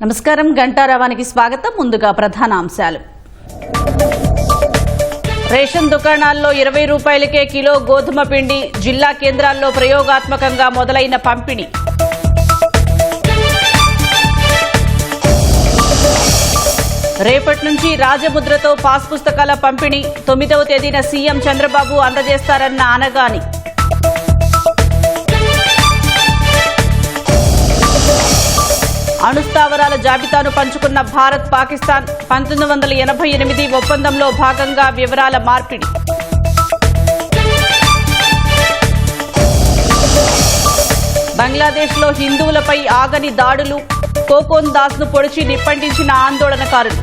నమస్కారం, గంటారావానికి స్వాగతం. ముందుగా ప్రధాన అంశాలు. రేషన్ దుకాణాల్లో 20 రూపాయలకే కిలో గోధుమ పిండి, జిల్లా కేంద్రాల్లో ప్రయోగాత్మకంగా మొదలైన పంపిణీ. రేపటి నుంచి రాజముద్రతో పాస్ పుస్తకాల పంపిణీ. 9వ తేదీన సీఎం చంద్రబాబు అందజేస్తారన్న ఆనగాని. అణుస్థావరాల జాబితాను పంచుకున్న భారత్ పాకిస్తాన్. 1988 ఒప్పందంలో భాగంగా వివరాల మార్పిడి. బంగ్లాదేశ్లో హిందువులపై ఆగని దాడులు. కోకోన్ దాస్ను పొడిచి నిప్పంటించిన ఆందోళనకారులు.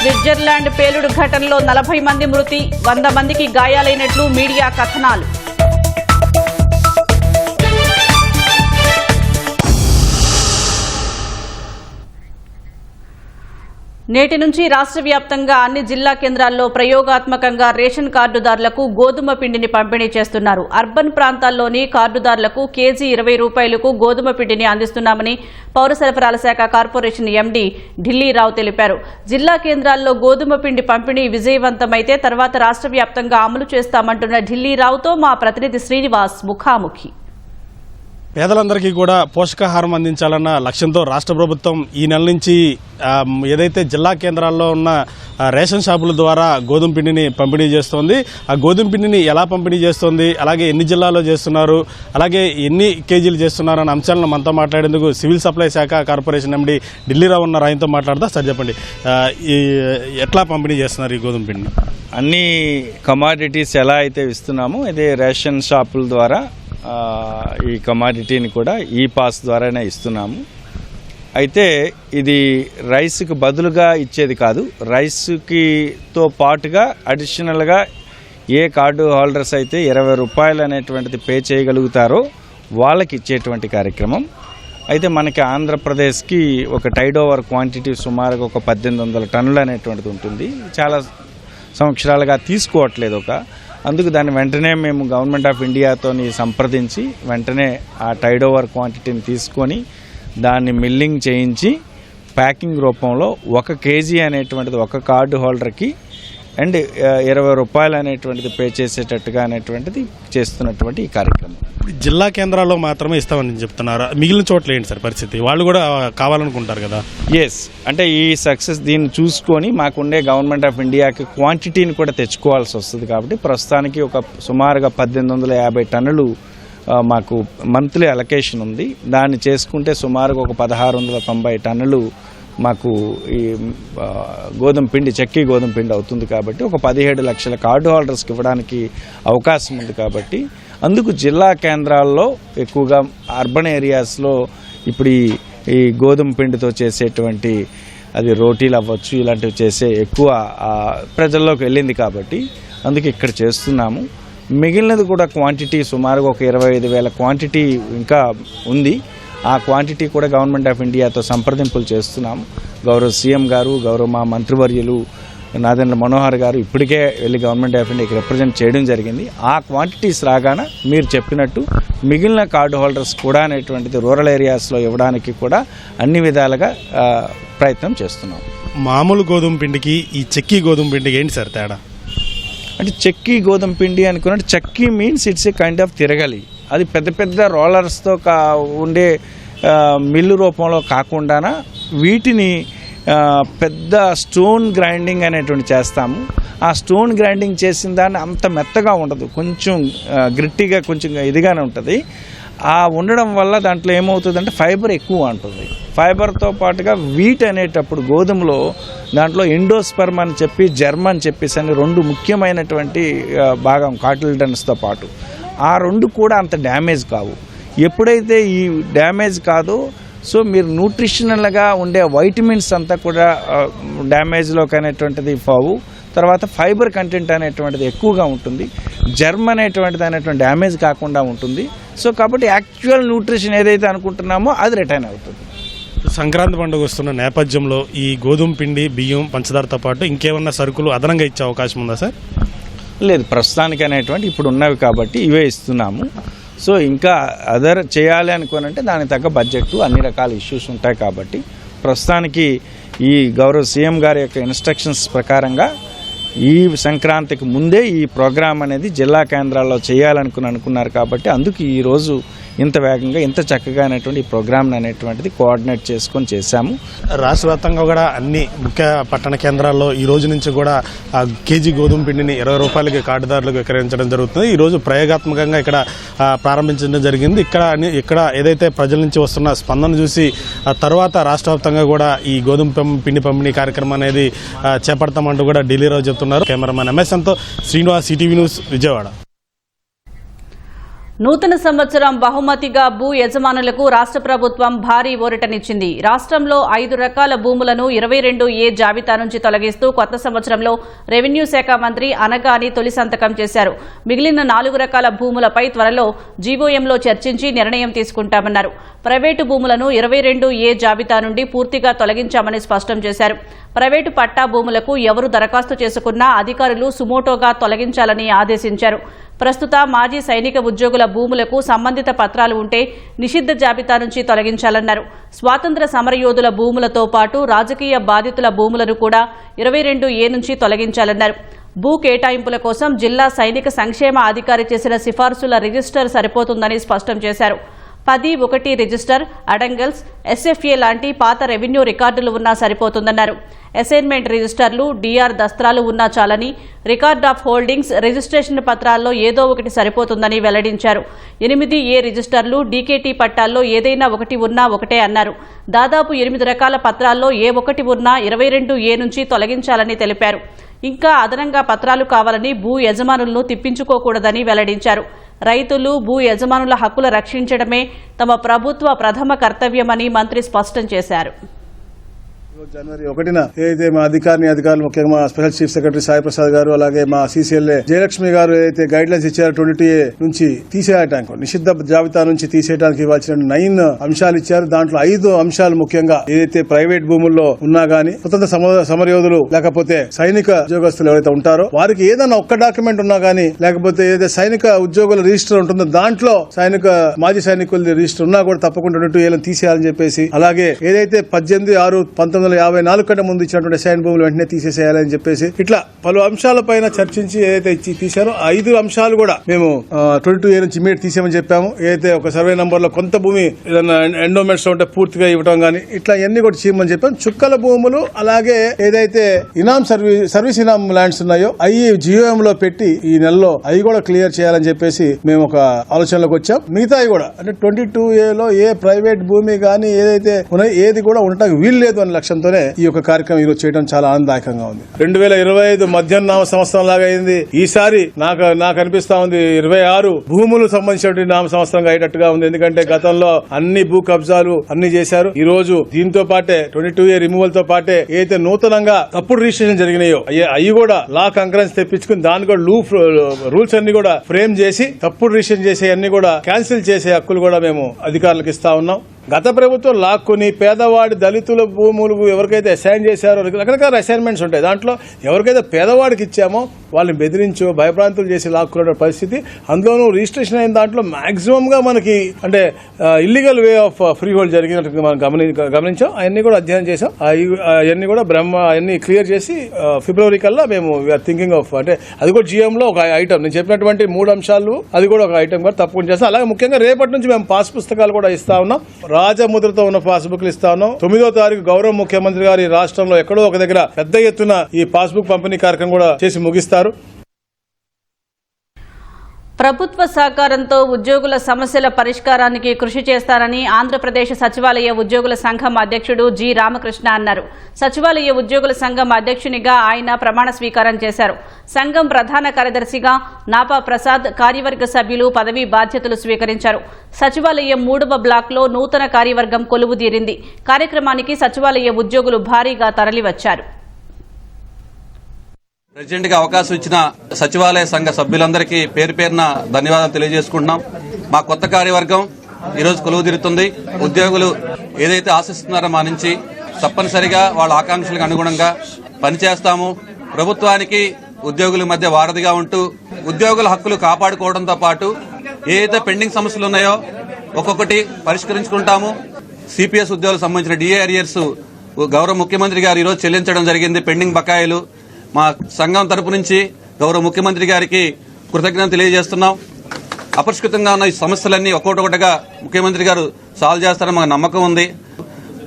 స్విట్జర్లాండ్ పేలుడు ఘటనలో 40 మంది మృతి, 100 మందికి గాయాలైనట్లు మీడియా కథనాలు. నేటి నుంచి రాష్ట్ర వ్యాప్తంగా అన్ని జిల్లా కేంద్రాల్లో ప్రయోగాత్మకంగా రేషన్ కార్డుదారులకు గోధుమ పిండిని పంపిణీ చేస్తున్నారు. అర్బన్ ప్రాంతాల్లోని కార్డుదారులకు కేజీ 20 రూపాయలకు గోధుమ పిండిని అందిస్తున్నామని పౌర సరఫరాల శాఖ కార్పొరేషన్ ఎండీ ఢిల్లీరావు తెలిపారు. జిల్లా కేంద్రాల్లో గోధుమ పిండి పంపిణీ విజయవంతమైతే తర్వాత రాష్ట్ర వ్యాప్తంగా అమలు చేస్తామంటున్న ఢిల్లీరావుతో మా ప్రతినిధి శ్రీనివాస్ ముఖాముఖి. పేదలందరికీ కూడా పోషకాహారం అందించాలన్న లక్ష్యంతో రాష్ట్ర ప్రభుత్వం ఈ నెల నుంచి ఏదైతే జిల్లా కేంద్రాల్లో ఉన్న రేషన్ షాపుల ద్వారా గోధుమ పిండిని పంపిణీ చేస్తోంది. ఆ గోధుమ పిండిని ఎలా పంపిణీ చేస్తోంది, అలాగే ఎన్ని జిల్లాల్లో చేస్తున్నారు, అలాగే ఎన్ని కేజీలు చేస్తున్నారు అన్న అంశాలను మనతో మాట్లాడేందుకు సివిల్ సప్లై శాఖ కార్పొరేషన్ ఎండీ ఢిల్లీరావు ఉన్నారు. ఆయనతో మాట్లాడదా. సార్ చెప్పండి, ఎట్లా పంపిణీ చేస్తున్నారు ఈ గోధుమ పిండిని? అన్ని కమాడిటీస్ ఎలా అయితే ఇస్తున్నామో ఇదే రేషన్ షాపుల ద్వారా ఈ కమాడిటీని కూడా ఈ పాస్ ద్వారానే ఇస్తున్నాము. అయితే ఇది రైస్కి బదులుగా ఇచ్చేది కాదు. రైస్కితో పాటుగా అడిషనల్గా ఏ కార్డు హోల్డర్స్ అయితే 20 రూపాయలు అనేటువంటిది పే చేయగలుగుతారో వాళ్ళకి ఇచ్చేటువంటి కార్యక్రమం. అయితే మనకి ఆంధ్రప్రదేశ్కి ఒక టైడ్ ఓవర్ క్వాంటిటీ సుమారుగా ఒక 1800 టన్నులు అనేటువంటిది ఉంటుంది. చాలా సంవత్సరాలుగా తీసుకోవట్లేదు. అందుకు దాన్ని వెంటనే మేము గవర్నమెంట్ ఆఫ్ ఇండియాతో సంప్రదించి వెంటనే ఆ టైడ్ ఓవర్ క్వాంటిటీని తీసుకొని దాన్ని మిల్లింగ్ చేయించి ప్యాకింగ్ రూపంలో 1 కేజీ అనేటువంటిది ఒక కార్డు హోల్డర్కి అండ్ 20 రూపాయలు అనేటువంటిది పే చేసేటట్టుగా అనేటువంటిది చేస్తున్నటువంటి ఈ కార్యక్రమం. జిల్లా కేంద్రాల్లో మాత్రమే ఇస్తామని చెప్తున్నారు. మిగిలిన చోట్ల ఏంటి సార్ పరిస్థితి? వాళ్ళు కూడా కావాలనుకుంటారు కదా. ఎస్, అంటే ఈ సక్సెస్ దీన్ని చూసుకొని మాకుండే గవర్నమెంట్ ఆఫ్ ఇండియాకి క్వాంటిటీని కూడా తెచ్చుకోవాల్సి వస్తుంది. కాబట్టి ప్రస్తుతానికి ఒక సుమారుగా 1850 టన్నులు మాకు మంత్లీ అలొకేషన్ ఉంది. దాన్ని చేసుకుంటే సుమారుగా ఒక 1690 టన్నులు మాకు ఈ గోధుమ పిండి, చెక్కీ గోధుమ పిండి అవుతుంది. కాబట్టి ఒక 17 లక్షల కార్డు హోల్డర్స్కి ఇవ్వడానికి అవకాశం ఉంది. కాబట్టి అందుకు జిల్లా కేంద్రాల్లో ఎక్కువగా అర్బన్ ఏరియాస్లో ఇప్పుడు ఈ గోధుమ పిండితో చేసేటువంటి అది రోటీలు అవ్వచ్చు, ఇలాంటివి చేసే ఎక్కువ ప్రజల్లోకి వెళ్ళింది. కాబట్టి అందుకే ఇక్కడ చేస్తున్నాము. మిగిలినది కూడా క్వాంటిటీ సుమారుగా ఒక 25,000 క్వాంటిటీ ఇంకా ఉంది. ఆ క్వాంటిటీ కూడా గవర్నమెంట్ ఆఫ్ ఇండియాతో సంప్రదింపులు చేస్తున్నాము. గౌరవ సీఎం గారు, గౌరవ మా మంత్రివర్యులు నాదెండ్ల మనోహర్ గారు ఇప్పటికే వెళ్ళి గవర్నమెంట్ ఆఫ్ ఇండియాకి రిప్రజెంట్ చేయడం జరిగింది. ఆ క్వాంటిటీస్ రాగానే మీరు చెప్పినట్టు మిగిలిన కార్డు హోల్డర్స్ కూడా అనేటువంటిది రూరల్ ఏరియాస్లో ఇవ్వడానికి కూడా అన్ని విధాలుగా ప్రయత్నం చేస్తున్నాం. మామూలు గోధుమ పిండికి ఈ చెక్కీ గోధుమ పిండికి ఏంటి సార్ తేడా? అంటే చెక్కీ గోధుమ పిండి అనుకున్నట్టు చెక్కీ means it's a kind of తిరగలి. అది పెద్ద పెద్ద రోలర్స్తో ఉండే మిల్లు రూపంలో కాకుండా వీటిని పెద్ద స్టోన్ గ్రైండింగ్ అనేటువంటి చేస్తాము. ఆ స్టోన్ గ్రైండింగ్ చేసిన దాన్ని అంత మెత్తగా ఉండదు, కొంచెం గ్రిట్టిగా కొంచెం ఇదిగానే ఉంటుంది. ఆ ఉండడం వల్ల దాంట్లో ఏమవుతుందంటే ఫైబర్ ఎక్కువ ఉంటుంది. ఫైబర్తో పాటుగా వీట్ అనేటప్పుడు గోధుమలో దాంట్లో ఎండోస్పర్మ్ అని చెప్పి జర్మ్ అని చెప్పేసి అని 2 ముఖ్యమైనటువంటి భాగం కాటిల్డన్స్తో పాటు ఆ 2 కూడా అంత డ్యామేజ్ కావు. ఎప్పుడైతే ఈ డ్యామేజ్ కాదో సో మీరు న్యూట్రిషనల్గా ఉండే వైటమిన్స్ అంతా కూడా డ్యామేజ్లోకి అనేటువంటిది పోవు. తర్వాత ఫైబర్ కంటెంట్ అనేటువంటిది ఎక్కువగా ఉంటుంది. జర్మ్ అనేటువంటి డ్యామేజ్ కాకుండా ఉంటుంది. సో కాబట్టి యాక్చువల్ న్యూట్రిషన్ ఏదైతే అనుకుంటున్నామో అది రిటైన్ అవుతుంది. సంక్రాంతి పండుగ వస్తున్న నేపథ్యంలో ఈ గోధుమ పిండి, బియ్యం, పంచదారతో పాటు ఇంకేమన్నా సరుకులు అదనంగా ఇచ్చే అవకాశం ఉందా సార్? లేదు, ప్రస్తుతానికి అనేటువంటి ఇప్పుడు ఉన్నవి కాబట్టి ఇవే ఇస్తున్నాము. సో ఇంకా అదర్ చేయాలి అనుకోనంటే దానికి తగ్గ బడ్జెట్ అన్ని రకాల ఇష్యూస్ ఉంటాయి కాబట్టి ప్రస్తుతానికి ఈ గౌరవ సీఎం గారి యొక్క ఇన్స్ట్రక్షన్స్ ప్రకారంగా ఈ సంక్రాంతికి ముందే ఈ ప్రోగ్రాం అనేది జిల్లా కేంద్రాల్లో చేయాలనుకున్నారు కాబట్టి అందుకు ఈరోజు ఇంత వేగంగా ఇంత చక్కగా అనేటువంటి ఈ ప్రోగ్రామ్ అనేటువంటిది కోఆర్డినేట్ చేసుకొని చేశాము. రాష్ట్ర వ్యాప్తంగా కూడా అన్ని ముఖ్య పట్టణ కేంద్రాల్లో ఈ రోజు నుంచి కూడా కేజీ గోధుమ పిండిని 20 రూపాయలకి కార్డుదారులకు విక్రయించడం జరుగుతుంది. ఈ రోజు ప్రయోగాత్మకంగా ఇక్కడ ప్రారంభించడం జరిగింది. ఇక్కడ ఏదైతే ప్రజల నుంచి వస్తున్న స్పందన చూసి తర్వాత రాష్ట్ర వ్యాప్తంగా కూడా ఈ గోధుమ పిండి పంపిణీ కార్యక్రమం అనేది చేపడతామంటూ కూడా ఢిల్లీలో చెప్తున్నారు. కెమెరామెన్ ఎంఎస్ఎన్తో శ్రీనివాస్, ఈటీవీ న్యూస్, విజయవాడ. నూతన సంవత్సరం బహుమతిగా భూ యజమానులకు రాష్ట్ర ప్రభుత్వం భారీ ఊరటనిచ్చింది. రాష్ట్రంలో 5 రకాల భూములను 22A జాబితా నుంచి తొలగిస్తూ కొత్త సంవత్సరంలో రెవెన్యూ శాఖ మంత్రి అనగాని తొలి సంతకం చేశారు. మిగిలిన 4 రకాల భూములపై త్వరలో జీవోఎంలో చర్చించి నిర్ణయం తీసుకుంటామన్నారు. ప్రైవేటు భూములను 22A జాబితా నుండి పూర్తిగా తొలగించామని స్పష్టం చేశారు. ప్రైవేటు పట్టా భూములకు ఎవరు దరఖాస్తు చేసుకున్నా అధికారులు సుమోటోగా తొలగించాలని ఆదేశించారు. ప్రస్తుత మాజీ సైనిక ఉద్యోగుల భూములకు సంబంధిత పత్రాలు ఉంటే నిషిద్ధ జాబితా నుంచి తొలగించాలన్నారు. స్వాతంత్ర సమరయోధుల భూములతో పాటు రాజకీయ బాధితుల భూములను కూడా 22A నుంచి తొలగించాలన్నారు. భూ కేటాయింపుల కోసం జిల్లా సైనిక సంక్షేమ అధికారి చేసిన సిఫార్సుల రిజిస్టర్ సరిపోతుందని స్పష్టం చేశారు. 10(1) రిజిస్టర్, అడంగల్స్, ఎస్ఎఫ్ఏ లాంటి పాత రెవెన్యూ రికార్డులు ఉన్నా సరిపోతుందన్నారు. అసైన్మెంట్ రిజిస్టర్లు, డిఆర్ దస్త్రాలు ఉన్నా చాలని, రికార్డ్ ఆఫ్ హోల్డింగ్స్, రిజిస్ట్రేషన్ పత్రాల్లో ఏదో ఒకటి సరిపోతుందని వెల్లడించారు. 8A రిజిస్టర్లు, డీకేటీ పట్టాల్లో ఏదైనా ఒకటి ఉన్నా ఒకటే అన్నారు. దాదాపు 8 రకాల పత్రాల్లో ఏ ఒకటి ఉన్నా 22A నుంచి తొలగించాలని తెలిపారు. ఇంకా అదనంగా పత్రాలు కావాలని భూ యజమానులను తిప్పించుకోకూడదని వెల్లడించారు. రైతులు, భూ యజమానుల హక్కులు రక్షించడమే తమ ప్రభుత్వ ప్రథమ కర్తవ్యమని మంత్రి స్పష్టం చేశారు. జనవరి 1న ఏదైతే మా అధికారులు ముఖ్యంగా మా special chief secretary Sai Prasad గారు, అలాగే మా సీసీఎల్ఏ జయలక్ష్మి గారు ఏదైతే గైడ్ లైన్స్ ఇచ్చారో 22A నుంచి తీసేయడానికి, నిషిద్ధ జాబితా నుంచి తీసేయడానికి ఇవ్వాల్సిన 9 అంశాలు ఇచ్చారు. దాంట్లో 5 అంశాలు ముఖ్యంగా ఏదైతే ప్రైవేట్ భూముల్లో ఉన్నా గానీ, స్వతంత్ర సమరయోధులు లేకపోతే సైనిక ఉద్యోగస్తులు ఎవరైతే ఉంటారో వారికి ఏదైనా ఒక్క డాక్యుమెంట్ ఉన్నా గానీ, లేకపోతే ఏదైతే సైనిక ఉద్యోగుల రిజిస్టర్ ఉంటుందో దాంట్లో మాజీ సైనికుల రిజిస్టర్ ఉన్నా కూడా తప్పకుండా 22A తీసేయాలని చెప్పేసి, అలాగే ఏదైతే 18/6/1954 కంటే ముందు ఇచ్చినటువంటి అసైన్ భూములు వెంటనే తీసేసేయాలని చెప్పేసి ఇట్లా పలు అంశాలపైన చర్చించి ఏదైతే తీశారో 5 అంశాలు కూడా మేము 22A నుంచి ఇమీడియట్ తీసేమని చెప్పాము. ఏదైతే ఒక సర్వే నంబర్ లో కొంత భూమి ఏదైనా ఎండోమెంట్స్ ఉంటే పూర్తిగా ఇవ్వడం గానీ ఇట్లా ఇవన్నీ కూడా చేయమని చెప్పాము. చుక్కల భూములు, అలాగే ఏదైతే సర్వీస్ ఇనాం ల్యాండ్స్ ఉన్నాయో అవి జీవోఎం లో పెట్టి ఈ నెలలో అవి కూడా క్లియర్ చేయాలని చెప్పేసి మేము ఒక ఆలోచనలోకి వచ్చాం. మిగతాయి కూడా అంటే 22A లో ఏ ప్రైవేట్ భూమి గానీ ఏదైతే ఉన్నాయో ఏది కూడా ఉండటానికి వీలు లేదు అనే లక్ష్యంతోనే ఈ యొక్క కార్యక్రమం ఈరోజు చేయడం చాలా ఆనందదాయకంగా ఉంది. 2025 మధ్యాహ్న సంవత్సరం లాగా అయింది. ఈసారి నాకు అనిపిస్తా ఉంది 26 భూములు సంబంధించిన నామ సంవత్సరంగా అయ్యేటట్టుగా ఉంది. ఎందుకంటే గతంలో అన్ని భూ కబ్జాలు అన్ని చేశారు. ఈ రోజు దీంతో పాటే 22A రిమూవల్ తో పాటే ఏదైతే నూతనంగా తప్పుడు రిజిస్ట్రేషన్ జరిగినాయో అవి కూడా లా కంకరెన్స్ తెప్పించుకుని దాని కూడా రూల్స్ అన్ని కూడా ఫ్రేమ్ చేసి తప్పుడు రిజిస్ట్రేషన్ చేసే అన్ని కూడా క్యాన్సిల్ చేసే హక్కులు కూడా మేము అధికారులకు ఇస్తా ఉన్నాం. గత ప్రభుత్వం లాక్కుని పేదవాడి దళితుల భూములు ఎవరికైతే అసైన్ చేశారో రకరకాల అసైన్మెంట్స్ ఉంటాయి. దాంట్లో ఎవరికైతే పేదవాడికి ఇచ్చామో వాళ్ళని బెదిరించో భయభ్రాంతులు చేసి లాక్కునే పరిస్థితి. అందులోనూ రిజిస్ట్రేషన్ అయిన దాంట్లో మాక్సిమం గా మనకి అంటే illegal way of free hold జరిగినట్టు మనం గమనించాం. అవన్నీ కూడా అధ్యయనం చేసాం. అవన్నీ కూడా అవన్నీ క్లియర్ చేసి ఫిబ్రవరి కల్లా మేము వీఆర్ థింకింగ్ ఆఫ్ అంటే అది కూడా జిఎంలో ఒక ఐటమ్ నేను చెప్పినటువంటి 3 అంశాలు అది కూడా ఒక ఐటమ్ కూడా తప్పకుండా చేస్తాం. అలాగే ముఖ్యంగా రేపటి నుంచి మేము పాస్ పుస్తకాలు కూడా ఇస్తా ఉన్నాం. రాజముద్రతో ఉన్న పాస్బుక్లు ఇస్తా ఉన్నాం. 9వ తారీఖు గౌరవ ముఖ్యమంత్రి గారు ఈ రాష్ట్రంలో ఎక్కడో ఒక దగ్గర పెద్ద ఎత్తున ఈ పాస్బుక్ పంపిణీ కార్యక్రమం కూడా చేసి ముగిస్తారు. ప్రభుత్వ సహకారంతో ఉద్యోగుల సమస్యల పరిష్కారానికి కృషి చేస్తారని ఆంధ్రప్రదేశ్ సచివాలయ ఉద్యోగుల సంఘం అధ్యక్షుడు జి రామకృష్ణ అన్నారు. సచివాలయ ఉద్యోగుల సంఘం అధ్యక్షునిగా ఆయన ప్రమాణ స్వీకారం చేశారు. సంఘం ప్రధాన కార్యదర్శిగా నాపా ప్రసాద్, కార్యవర్గ సభ్యులు పదవీ బాధ్యతలు స్వీకరించారు. సచివాలయం 3వ బ్లాక్లో నూతన కార్యవర్గం కొలువుదీరింది. కార్యక్రమానికి సచివాలయ ఉద్యోగులు భారీగా తరలివచ్చారు. ప్రెసిడెంట్ గా అవకాశం ఇచ్చిన సచివాలయ సంఘ సభ్యులందరికీ పేరు పేరున ధన్యవాదాలు తెలియజేసుకుంటున్నాం. మా కొత్త కార్యవర్గం ఈరోజు కొలువు తీరుతుంది. ఉద్యోగులు ఏదైతే ఆశిస్తున్నారో మా నుంచి తప్పనిసరిగా వాళ్ళ ఆకాంక్షలకు అనుగుణంగా పనిచేస్తాము. ప్రభుత్వానికి ఉద్యోగుల మధ్య వారధిగా ఉంటూ ఉద్యోగుల హక్కులు కాపాడుకోవడంతో పాటు ఏదైతే పెండింగ్ సమస్యలు ఉన్నాయో ఒక్కొక్కటి పరిష్కరించుకుంటాము. సిపిఎస్ ఉద్యోగులకు సంబంధించిన డిఏ అరియర్స్ గౌరవ ముఖ్యమంత్రి గారు ఈరోజు చెల్లించడం జరిగింది. పెండింగ్ బకాయిలు మా సంఘం తరపు నుంచి గౌరవ ముఖ్యమంత్రి గారికి కృతజ్ఞతలు తెలియజేస్తున్నాం. అపరిష్కృతంగా ఉన్న ఈ సమస్యలన్నీ ఒక్కొక్కటిగా ముఖ్యమంత్రి గారు సాల్వ్ చేస్తారని మాకు నమ్మకం ఉంది.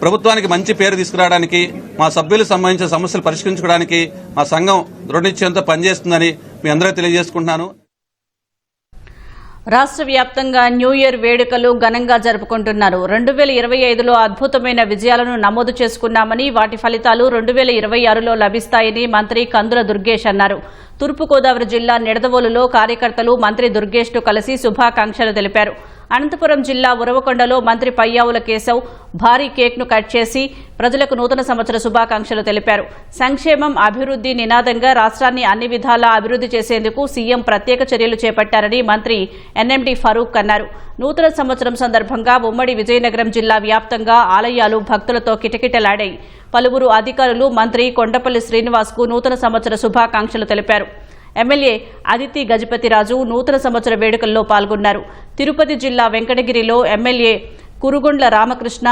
ప్రభుత్వానికి మంచి పేరు తీసుకురావడానికి, మా సభ్యులకు సంబంధించిన సమస్యలు పరిష్కరించుకోవడానికి మా సంఘం దృఢనిశ్చయంతో పనిచేస్తుందని మీ అందరూ తెలియజేసుకుంటున్నాను. రాష్ట్ర వ్యాప్తంగా న్యూ ఇయర్ వేడుకలు ఘనంగా జరుపుకుంటున్నారు. 2025లో అద్భుతమైన విజయాలను నమోదు చేసుకున్నామని, వాటి ఫలితాలు 2026లో లభిస్తాయని మంత్రి కందుల దుర్గేష్ అన్నారు. తూర్పుగోదావరి జిల్లా నిడదవోలులో కార్యకర్తలు మంత్రి దుర్గేష్ను కలిసి శుభాకాంక్షలు తెలిపారు. అనంతపురం జిల్లా ఉరవకొండలో మంత్రి పయ్యావుల కేశవ్ భారీ కేక్ను కట్ చేసి ప్రజలకు నూతన సంవత్సర శుభాకాంక్షలు తెలిపారు. సంక్షేమం, అభివృద్ది నినాదంగా రాష్ట్రాన్ని అన్ని విధాలా అభివృద్ది చేసేందుకు సీఎం ప్రత్యేక చర్యలు చేపట్టారని మంత్రి ఎన్ఎండి ఫరూక్ అన్నారు. నూతన సంవత్సరం సందర్భంగా ఉమ్మడి విజయనగరం జిల్లా వ్యాప్తంగా ఆలయాలు భక్తులతో కిటకిటలాడాయి. పలువురు అధికారులు మంత్రి కొండపల్లి శ్రీనివాస్కు నూతన సంవత్సర శుభాకాంక్షలు తెలిపారు. ఎమ్మెల్యే అదితి గజపతిరాజు నూతన సంవత్సర వేడుకల్లో పాల్గొన్నారు. తిరుపతి జిల్లా వెంకటగిరిలో MLA Kurugondla Ramakrishna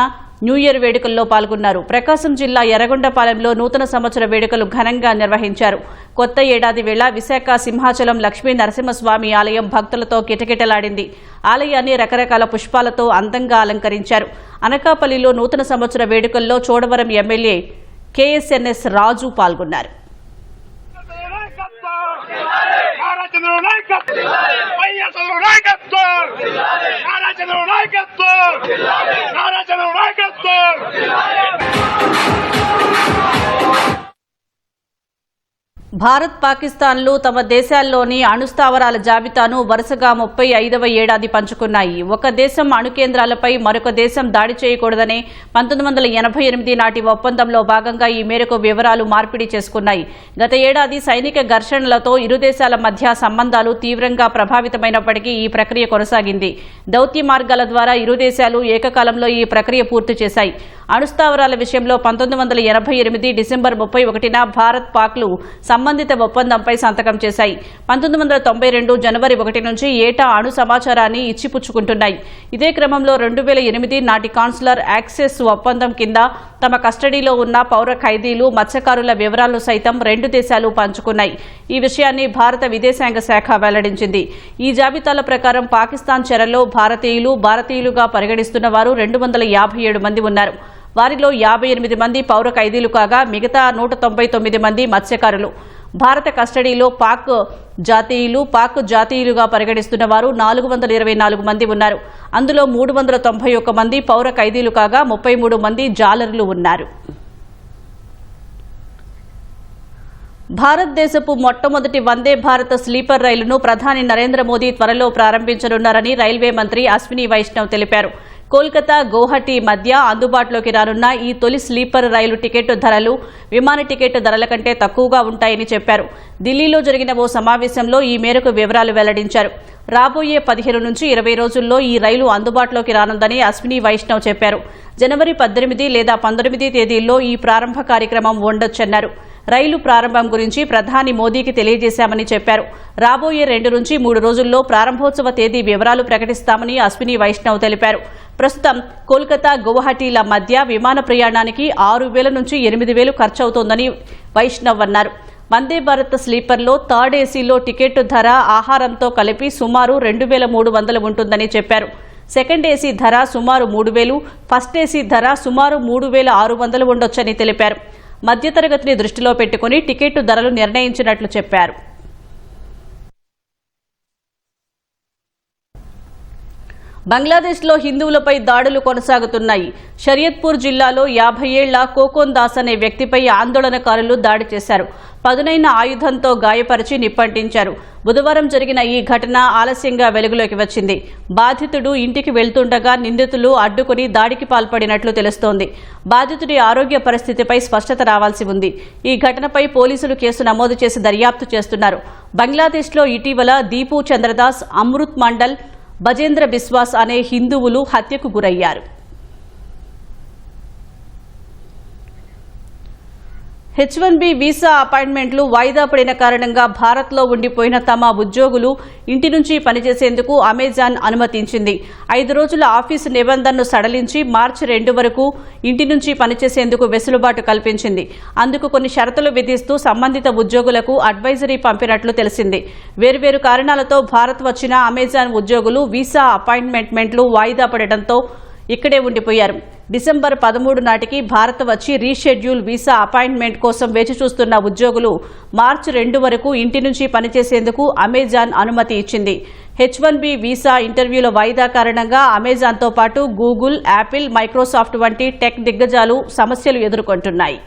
new year వేడుకల్లో పాల్గొన్నారు. ప్రకాశం జిల్లా ఎర్రగొండపాలెంలో నూతన సంవత్సర వేడుకలు ఘనంగా నిర్వహించారు. కొత్త ఏడాది వేళ విశాఖ సింహాచలం లక్ష్మీ నరసింహస్వామి ఆలయం భక్తులతో కిటకిటలాడింది. ఆలయాన్ని రకరకాల పుష్పాలతో అందంగా అలంకరించారు. అనకాపల్లిలో నూతన సంవత్సర వేడుకల్లో చోడవరం ఎమ్మెల్యే కేఎస్ఎన్ఎస్ రాజు పాల్గొన్నారు. భారత్, పాకిస్తాన్లు తమ దేశాల్లోని అణుస్థావరాల జాబితాను వరుసగా 35వ ఏడాది పంచుకున్నాయి. ఒక దేశం అణు కేంద్రాలపై మరొక దేశం దాడి చేయకూడదనే 1988 నాటి ఒప్పందంలో భాగంగా ఈ మేరకు వివరాలు మార్పిడి చేసుకున్నాయి. గత ఏడాది సైనిక ఘర్షణలతో ఇరు దేశాల మధ్య సంబంధాలు తీవ్రంగా ప్రభావితమైనప్పటికీ ఈ ప్రక్రియ కొనసాగింది. దౌత్య మార్గాల ద్వారా ఇరు దేశాలు ఏకకాలంలో ఈ ప్రక్రియ పూర్తి చేశాయి. అణుస్థావరాల విషయంలో 1988 డిసెంబర్ 31న భారత్, పాక్లు సంబంధిత ఒప్పందంపై సంతకం చేశాయి. 1992 జనవరి 1 నుంచి ఏటా అణు సమాచారాన్ని ఇచ్చిపుచ్చుకుంటున్నాయి. ఇదే క్రమంలో 2008 నాటి కాన్సులర్ యాక్సెస్ ఒప్పందం కింద తమ కస్టడీలో ఉన్న పౌర ఖైదీలు, మత్స్యకారుల వివరాలను సైతం రెండు దేశాలు పంచుకున్నాయి. ఈ విషయాన్ని భారత విదేశాంగ శాఖ వెల్లడించింది. ఈ జాబితాల ప్రకారం పాకిస్తాన్ చెరలో భారతీయులుగా పరిగణిస్తున్న వారు 257 మంది ఉన్నారు. వారిలో 58 మంది పౌర ఖైదీలు కాగా మిగతా 199 మంది మత్స్యకారులు. భారత కస్టడీలో పాక్ జాతీయులుగా పరిగణిస్తున్న వారు 424 మంది ఉన్నారు. అందులో 391 మంది పౌర ఖైదీలు కాగా 33 మంది జాలరులు ఉన్నారు. భారతదేశపు మొట్టమొదటి వందే భారత్ స్లీపర్ రైలును ప్రధాని నరేంద్ర మోదీ త్వరలో ప్రారంభించనున్నారని రైల్వే మంత్రి అశ్విని వైష్ణవ్ తెలిపారు. కోల్కతా, గౌహటి మధ్య అందుబాటులోకి రానున్న ఈ తొలి స్లీపర్ రైలు టికెట్ ధరలు విమాన టికెట్ ధరల కంటే తక్కువగా ఉంటాయని చెప్పారు. ఢిల్లీలో జరిగిన ఓ సమావేశంలో ఈ మేరకు వివరాలు వెల్లడించారు. రాబోయే 15 నుంచి 20 రోజుల్లో ఈ రైలు అందుబాటులోకి రానుందని అశ్విని వైష్ణవ్ చెప్పారు. జనవరి 18 లేదా 19 తేదీల్లో ఈ ప్రారంభ కార్యక్రమం ఉండొచ్చన్నారు. రైలు ప్రారంభం గురించి ప్రధాని మోదీకి తెలియజేశామని చెప్పారు. రాబోయే 2 నుంచి 3 రోజుల్లో ప్రారంభోత్సవ తేదీ వివరాలు ప్రకటిస్తామని అశ్విని వైష్ణవ్ తెలిపారు. ప్రస్తుతం కోల్కతా, గౌహటిల మధ్య విమాన ప్రయాణానికి 6,000 నుంచి 8,000 ఖర్చవుతోందని వైష్ణవ్ అన్నారు. వందే భారత్ స్లీపర్లో థర్డ్ ఏసీలో టికెట్ ధర ఆహారంతో కలిపి సుమారు 2,300 ఉంటుందని చెప్పారు. సెకండ్ ఏసీ ధర సుమారు 3,000, ఫస్ట్ ఏసీ ధర సుమారు 3,600 ఉండొచ్చని తెలిపారు. మధ్యతరగతిని దృష్టిలో పెట్టుకుని టికెట్ ధరలు నిర్ణయించినట్లు చెప్పారు. బంగ్లాదేశ్లో హిందువులపై దాడులు కొనసాగుతున్నాయి. షరియత్పూర్ జిల్లాలో 50 ఏళ్ల కోకోన్ దాస్ అనే వ్యక్తిపై ఆందోళనకారులు దాడి చేశారు. పదునైన ఆయుధంతో గాయపరిచి నిప్పంటించారు. బుధవారం జరిగిన ఈ ఘటన ఆలస్యంగా వెలుగులోకి వచ్చింది. బాధితుడు ఇంటికి వెళ్తుండగా నిందితులు అడ్డుకుని దాడికి పాల్పడినట్లు తెలుస్తోంది. బాధితుడి ఆరోగ్య పరిస్థితిపై స్పష్టత రావాల్సి ఉంది. ఈ ఘటనపై పోలీసులు కేసు నమోదు చేసి దర్యాప్తు చేస్తున్నారు. బంగ్లాదేశ్లో ఇటీవల దీపు చంద్రదాస్, అమృత్ మండల్, బజేంద్ర బిశ్వాస్ అనే హిందువులు హత్యకు గురయ్యారు. H1B వీసా అపాయింట్మెంట్లు వాయిదా పడిన కారణంగా భారత్లో ఉండిపోయిన తమ ఉద్యోగులు ఇంటి నుంచి పనిచేసేందుకు అమెజాన్ అనుమతించింది. 5 రోజుల ఆఫీసు నిబంధనను సడలించి మార్చి 2 వరకు ఇంటి నుంచి పనిచేసేందుకు వెసులుబాటు కల్పించింది. అందుకు కొన్ని షరతులు విధిస్తూ సంబంధిత ఉద్యోగులకు అడ్వైజరీ పంపినట్లు తెలిసింది. వేర్వేరు కారణాలతో భారత్ వచ్చిన అమెజాన్ ఉద్యోగులు వీసా అపాయింట్మెంట్లు వాయిదా పడడంతో ఇక్కడే ఉండిపోయారు. డిసెంబర్ 13 నాటికి భారత్ వచ్చి రీషెడ్యూల్ వీసా అపాయింట్మెంట్ కోసం వేచి చూస్తున్న ఉద్యోగులు మార్చి 2 వరకు ఇంటి నుంచి పనిచేసేందుకు అమెజాన్ అనుమతి ఇచ్చింది. H1B వీసా ఇంటర్వ్యూల వాయిదా కారణంగా అమెజాన్తో పాటు గూగుల్, యాపిల్, మైక్రోసాఫ్ట్ వంటి టెక్ దిగ్గజాలు సమస్యలు ఎదుర్కొంటున్నాయి.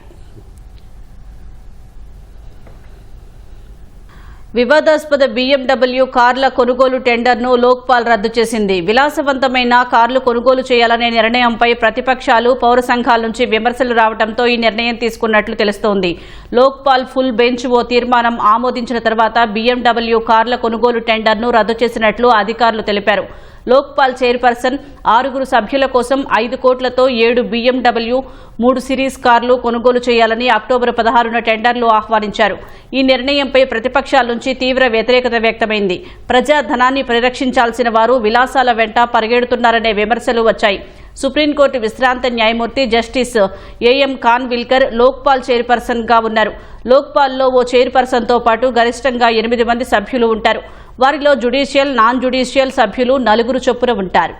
వివాదాస్పద BMW కార్ల కొనుగోలు టెండర్ను లోక్పాల్ రద్దు చేసింది. విలాసవంతమైన కార్లు కొనుగోలు చేయాలనే నిర్ణయంపై ప్రతిపక్షాలు, పౌర సంఘాల నుంచి విమర్శలు రావడంతో ఈ నిర్ణయం తీసుకున్నట్లు తెలుస్తోంది. లోక్పాల్ ఫుల్ బెంచ్ ఓ తీర్మానం ఆమోదించిన తర్వాత BMW కార్ల కొనుగోలు టెండర్ను రద్దు చేసినట్లు అధికారులు తెలిపారు. లోక్పాల్ చైర్పర్సన్ 6 సభ్యుల కోసం 5 కోట్లతో 7 BMW 3 సిరీస్ కార్లు కొనుగోలు చేయాలని అక్టోబర్ 16న టెండర్లు ఆహ్వానించారు. ఈ నిర్ణయంపై ప్రతిపక్షాల నుంచి తీవ్ర వ్యతిరేకత వ్యక్తమైంది. ప్రజాధనాన్ని పరిరక్షించాల్సిన వారు విలాసాల వెంట పరిగెడుతున్నారనే విమర్శలు వచ్చాయి. సుప్రీంకోర్టు విశ్రాంత న్యాయమూర్తి జస్టిస్ ఏఎం ఖాన్విల్కర్ లోక్పాల్ చైర్పర్సన్గా ఉన్నారు. లోక్పాల్లో ఓ చైర్పర్సన్తో పాటు గరిష్టంగా 8 మంది సభ్యులు ఉంటారు. వారిలో జ్యుడిషియల్, నాన్ జ్యుడిషియల్ సభ్యులు 4 చొప్పున ఉంటారు.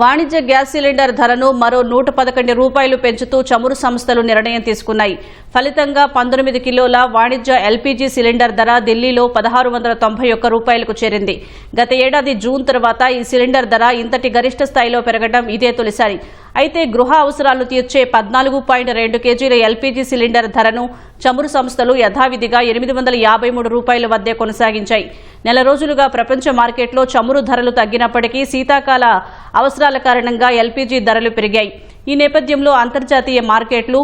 వాణిజ్య గ్యాస్ సిలిండర్ ధరను మరో 111 రూపాయలు పెంచుతూ చమురు సంస్థలు నిర్ణయం తీసుకున్నాయి. ఫలితంగా 19 కిలోల వాణిజ్య LPG సిలిండర్ ధర ఢిల్లీలో 1691 రూపాయలకు చేరింది. గత ఏడాది జూన్ తర్వాత ఈ సిలిండర్ ధర ఇంతటి గరిష్ట స్థాయిలో పెరగడం ఇదే తొలిసారి. అయితే గృహ అవసరాలు తీర్చే 14.2 కేజీల LPG సిలిండర్ ధరను చమురు సంస్థలు యథావిధిగా 853 రూపాయల వద్దే కొనసాగించాయి. నెల రోజులుగా ప్రపంచ మార్కెట్లో చమురు ధరలు తగ్గినప్పటికీ శీతాకాల అవసరాల కారణంగా LPG ధరలు పెరిగాయి. ఈ నేపథ్యంలో అంతర్జాతీయ మార్కెట్లు,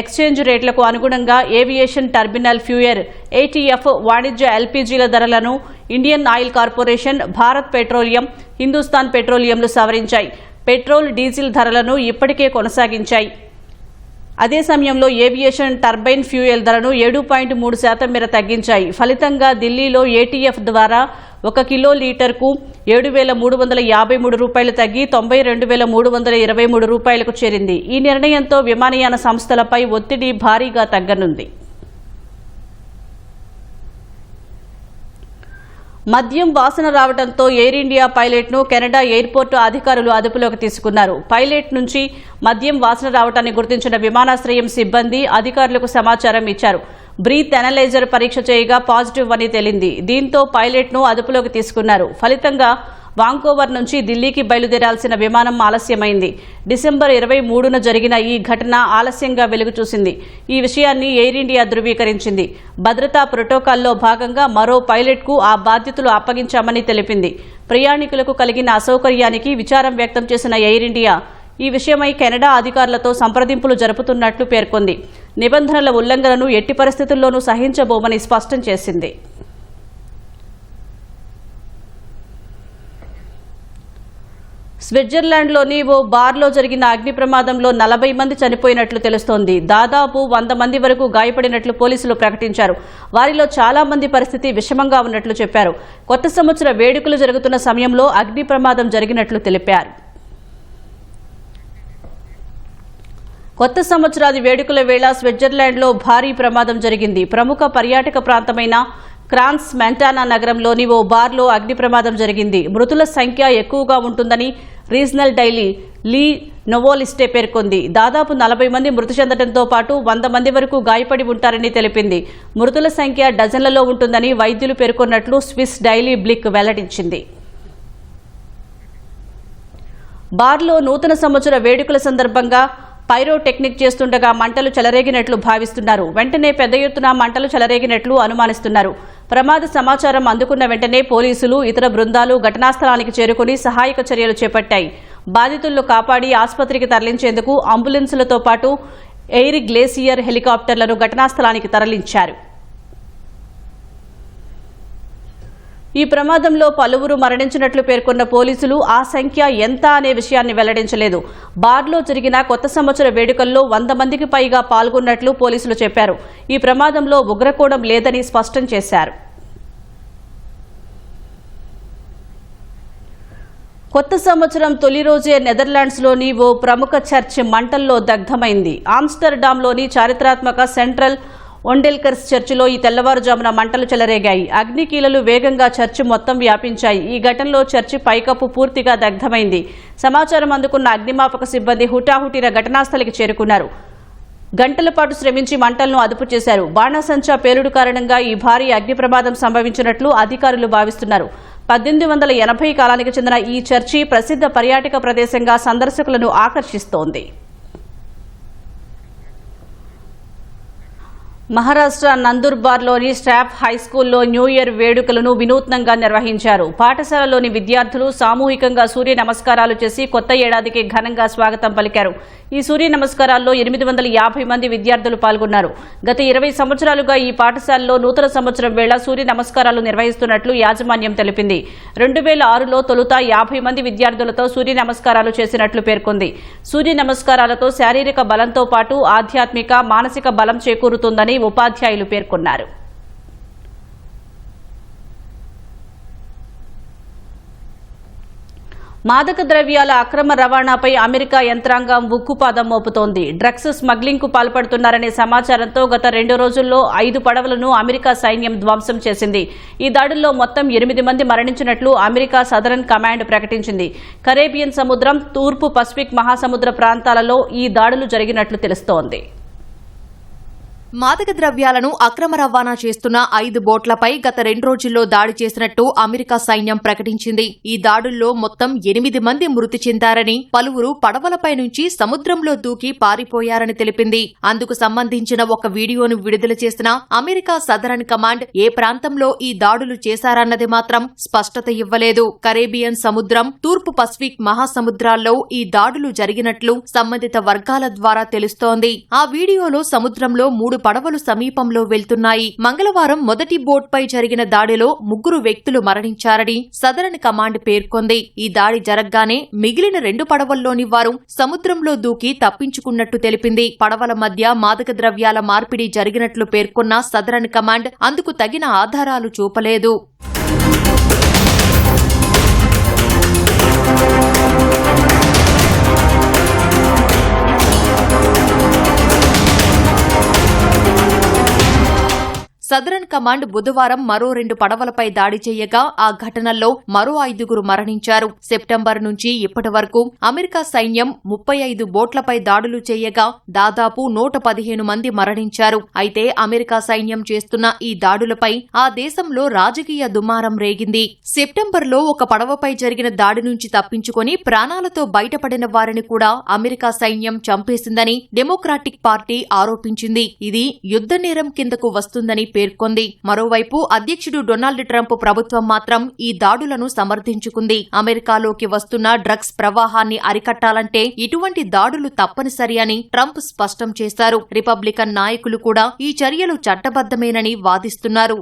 ఎక్స్చేంజ్ రేట్లకు అనుగుణంగా ఏవియేషన్ టర్మినల్ ఫ్యూయర్ ATF వాణిజ్య LPGల ధరలను Indian oil corporation, Bharat petroleum, Hindustan పెట్రోలియంలు సవరించాయి. పెట్రోల్, డీజిల్ ధరలను ఇప్పటికే కొనసాగించాయి. అదే సమయంలో ఏవియేషన్ టర్బైన్ ఫ్యూయల్ ధరను 7.3% మేర తగ్గించాయి. ఫలితంగా ఢిల్లీలో ATF ద్వారా 1 కిలో లీటర్కు 7,353 రూపాయలు తగ్గి 92,323 రూపాయలకు చేరింది. ఈ నిర్ణయంతో విమానయాన సంస్థలపై ఒత్తిడి భారీగా తగ్గనుంది. మద్యం వాసన రావడంతో ఎయిర్ ఇండియా పైలట్ను కెనడా ఎయిర్పోర్టు అధికారులు అదుపులోకి తీసుకున్నారు. పైలట్ నుంచి మద్యం వాసన రావడాన్ని గుర్తించిన విమానాశ్రయం సిబ్బంది అధికారులకు సమాచారం ఇచ్చారు. బ్రీత్ అనలైజర్ పరీక్ష చేయగా పాజిటివ్ అని తేలింది. దీంతో పైలట్ను అదుపులోకి తీసుకున్నారు. ఫలితంగా వాంకోవర్ నుంచి ఢిల్లీకి బయలుదేరాల్సిన విమానం ఆలస్యమైంది. డిసెంబర్ 23న జరిగిన ఈ ఘటన ఆలస్యంగా వెలుగు చూసింది. ఈ విషయాన్ని ఎయిర్ ఇండియా ధృవీకరించింది. భద్రతా ప్రోటోకాల్లో భాగంగా మరో పైలట్కు ఆ బాధ్యతలు అప్పగించామని తెలిపింది. ప్రయాణికులకు కలిగిన అసౌకర్యానికి విచారం వ్యక్తం చేసిన ఎయిర్ ఇండియా ఈ విషయమై కెనడా అధికారులతో సంప్రదింపులు జరుపుతున్నట్లు పేర్కొంది. నిబంధనల ఉల్లంఘనను ఎట్టి పరిస్థితుల్లోనూ సహించబోమని స్పష్టం చేసింది. స్విట్జర్లాండ్లోని ఓ బార్లో జరిగిన అగ్ని ప్రమాదంలో 40 మంది చనిపోయినట్లు తెలుస్తోంది. దాదాపు 100 మంది వరకు గాయపడినట్లు పోలీసులు ప్రకటించారు. వారిలో చాలా మంది పరిస్థితి విషమంగా ఉన్నట్లు చెప్పారు. కొత్త సంవత్సర వేడుకలు జరుగుతున్న సమయంలో అగ్ని ప్రమాదం జరిగినట్లు తెలిపారు. కొత్త సంవత్సరాది వేడుకల వేళ స్విట్జర్లాండ్లో భారీ ప్రమాదం జరిగింది. ప్రముఖ పర్యాటక ప్రాంతమైన క్రాన్స్ మెంటానా నగరంలోని ఓ బార్లో అగ్ని ప్రమాదం జరిగింది. మృతుల సంఖ్య ఎక్కువగా ఉంటుందని రీజనల్ డైలీ లీ నోవోలిస్టే పేర్కొంది. దాదాపు 40 మంది మృతి చెందడంతో పాటు 100 మంది వరకు గాయపడి ఉంటారని తెలిపింది. మృతుల సంఖ్య డజన్లలో ఉంటుందని వైద్యులు పేర్కొన్నట్లు స్విస్ డైలీ బ్లిక్ వెల్లడించింది. బార్లో నూతన సంవత్సర వేడుకల సందర్భంగా పైరోటెక్నిక్ చేస్తుండగా మంటలు చెలరేగినట్లు భావిస్తున్నారు. వెంటనే పెద్ద ఎత్తున మంటలు చెలరేగినట్లు అనుమానిస్తున్నారు. ప్రమాద సమాచారం అందుకున్న వెంటనే పోలీసులు, ఇతర బృందాలు ఘటనా స్థలానికి చేరుకుని సహాయక చర్యలు చేపట్టాయి. బాధితులను కాపాడి ఆసుపత్రికి తరలించేందుకు అంబులెన్సులతో పాటు ఎయిర్ గ్లేసియర్ హెలికాప్టర్లను ఘటనా స్థలానికి తరలించారు. ఈ ప్రమాదంలో పలువురు మరణించినట్లు పేర్కొన్న పోలీసులు ఆ సంఖ్య ఎంత అనే విషయాన్ని వెల్లడించలేదు. బార్లో జరిగిన కొత్త సంవత్సర వేడుకల్లో 100 మందికి పైగా పాల్గొన్నట్లు పోలీసులు చెప్పారు. ఈ ప్రమాదంలో ఉగ్రకోణం లేదని స్పష్టం చేశారు. కొత్త సంవత్సరం తొలి రోజే నెదర్లాండ్స్లోని ఓ ప్రముఖ చర్చ్ మంటల్లో దగ్ధమైంది. ఆమ్స్టర్డామ్లోని చారిత్రాత్మక సెంట్రల్ ఒండెల్కర్స్ చర్చిలో ఈ తెల్లవారుజామున మంటలు చెలరేగాయి. అగ్నికీలలు వేగంగా చర్చి మొత్తం వ్యాపించాయి. ఈ ఘటనలో చర్చి పైకప్పు పూర్తిగా దగ్ధమైంది. సమాచారం అందుకున్న అగ్నిమాపక సిబ్బంది హుటాహుటిన ఘటనాస్థలికి చేరుకున్నారు. గంటల పాటు శ్రమించి మంటలను అదుపు చేశారు. బాణాసంచా పేలుడు కారణంగా ఈ భారీ అగ్ని ప్రమాదం సంభవించినట్లు అధికారులు భావిస్తున్నారు. 1880 కాలానికి చెందిన ఈ చర్చి ప్రసిద్ధ పర్యాటక ప్రదేశంగా సందర్శకులను ఆకర్షిస్తోంది. మహారాష్ట్ర నందూర్బార్లోని స్టాఫ్ హైస్కూల్లో న్యూ ఇయర్ వేడుకలను వినూత్నంగా నిర్వహించారు. పాఠశాలలోని విద్యార్థులు సామూహికంగా సూర్య నమస్కారాలు చేసి కొత్త ఏడాదికి ఘనంగా స్వాగతం పలికారు. ఈ సూర్య నమస్కారాల్లో 850 మంది విద్యార్థులు పాల్గొన్నారు. గత 20 సంవత్సరాలుగా ఈ పాఠశాలలో నూతన సంవత్సరం వేళ సూర్య నమస్కారాలు నిర్వహిస్తున్నట్లు యాజమాన్యం తెలిపింది. 2006లో తొలుత 50 మంది విద్యార్థులతో సూర్య నమస్కారాలు చేసినట్లు పేర్కొంది. సూర్య నమస్కారాలతో శారీరక బలంతో పాటు ఆధ్యాత్మిక, మానసిక బలం చేకూరుతుందని ఉపాధ్యాయులు పేర్కొన్నారు. మాదక ద్రవ్యాల అక్రమ రవాణాపై అమెరికా యంత్రాంగం ఉక్కుపాదం మోపుతోంది. డ్రగ్స్ స్మగ్లింగ్ కు పాల్పడుతున్నారనే సమాచారంతో గత 2 రోజుల్లో 5 పడవలను అమెరికా సైన్యం ధ్వంసం చేసింది. ఈ దాడుల్లో మొత్తం 8 మంది మరణించినట్లు అమెరికా సదరన్ కమాండ్ ప్రకటించింది. కరేబియన్ సముద్రం, తూర్పు పసిఫిక్ మహాసముద్ర ప్రాంతాలలో ఈ దాడులు జరిగినట్లు తెలుస్తోంది. మాదక ద్రవ్యాలను అక్రమ రవాణా చేస్తున్న 5 బోట్లపై గత 2 రోజుల్లో దాడి చేసినట్టు అమెరికా సైన్యం ప్రకటించింది. ఈ దాడుల్లో మొత్తం 8 మంది మృతి చెందారని, పలువురు పడవలపై నుంచి సముద్రంలో దూకి పారిపోయారని తెలిపింది. అందుకు సంబంధించిన ఒక వీడియోను విడుదల చేసిన అమెరికా సదరన్ కమాండ్ ఏ ప్రాంతంలో ఈ దాడులు చేశారన్నది మాత్రం స్పష్టత ఇవ్వలేదు. కరేబియన్ సముద్రం, తూర్పు పసిఫిక్ మహాసముద్రాల్లో ఈ దాడులు జరిగినట్లు సంబంధిత వర్గాల ద్వారా తెలుస్తోంది. ఆ వీడియోలో సముద్రంలో 3 పడవలు సమీపంలో వెళ్తున్నాయి. మంగళవారం మొదటి బోట్పై జరిగిన దాడిలో 3 వ్యక్తులు మరణించారని సదరన్ కమాండ్ పేర్కొంది. ఈ దాడి జరగ్గానే మిగిలిన 2 పడవల్లోని వారు సముద్రంలో దూకి తప్పించుకున్నట్టు తెలిపింది. పడవల మధ్య మాదక ద్రవ్యాల మార్పిడి జరిగినట్లు పేర్కొన్న సదరన్ కమాండ్ అందుకు తగిన ఆధారాలు చూపలేదు. సదరన్ కమాండ్ బుధవారం మరో 2 పడవలపై దాడి చేయగా ఆ ఘటనల్లో మరో 5 మరణించారు. సెప్టెంబర్ నుంచి ఇప్పటి వరకు అమెరికా సైన్యం 35 బోట్లపై దాడులు చేయగా దాదాపు 115 మంది మరణించారు. అయితే అమెరికా సైన్యం చేస్తున్న ఈ దాడులపై ఆ దేశంలో రాజకీయ దుమారం రేగింది. సెప్టెంబర్లో ఒక పడవపై జరిగిన దాడి నుంచి తప్పించుకొని ప్రాణాలతో బయటపడిన వారిని కూడా అమెరికా సైన్యం చంపేసిందని డెమోక్రాటిక్ పార్టీ ఆరోపించింది. ఇది యుద్ధ నేరం కిందకు వస్తుందని పేర్కొంది. మరోవైపు అధ్యక్షుడు డొనాల్డ్ ట్రంప్ ప్రభుత్వం మాత్రం ఈ దాడులను సమర్థించుకుంది. అమెరికాలోకి వస్తున్న డ్రగ్స్ ప్రవాహాన్ని అరికట్టాలంటే ఇటువంటి దాడులు తప్పనిసరి అని ట్రంప్ స్పష్టం చేశారు. రిపబ్లికన్ నాయకులు కూడా ఈ చర్యలు చట్టబద్దమేనని వాదిస్తున్నారు.